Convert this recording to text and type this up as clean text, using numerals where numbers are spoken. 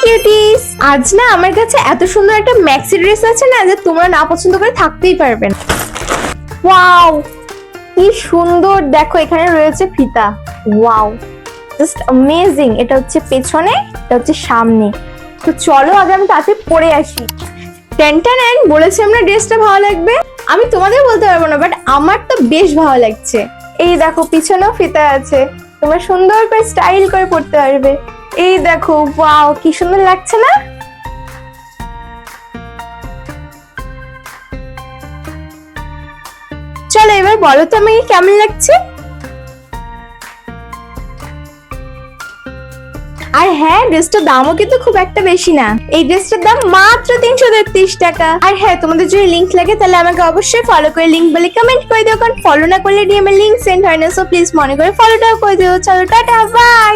Cuties, আজ না আমার কাছে এত সুন্দর একটা ম্যাক্সি ড্রেস আছে না যে তোমরা না পছন্দ করে থাকতেই পারবে না। ওয়াও, কি সুন্দর! দেখো এখানে রয়েছে ফিতা। Wow, just amazing. এটা হচ্ছে পেছনে, এটা হচ্ছে সামনে। তো চলো আগে আমি তাতে পরে আসি। টেনটানাইন বলেছে আমরা ড্রেসটা ভালো লাগবে। আমি তোমাদের বলতে পারবো না, বাট আমার তো বেশ ভালো লাগছে। এই দেখো পিছনেও ফিতা আছে, তোমরা সুন্দর করে স্টাইল করে পড়তে পারবে। এই দেখো, ওয়াও কি সুন্দর লাগছে না? চলো এবার বলো তো আমাকে কেমন লাগছে। আর হ্যাঁ, ড্রেসটার দামও কিন্তু খুব একটা বেশি না। এই ড্রেসটার দাম মাত্র 333 টাকা। আর হ্যাঁ, তোমাদের যদি লিংক লাগে তাহলে আমাকে অবশ্যই ফলো করে লিংক বলে কমেন্ট করে দিও, কারণ ফলো না করলে ডিএম এর লিংক সেন্ড হয় না। সো প্লিজ মনে করে ফলোটাও করে দিও। চলো টাটা, বাই।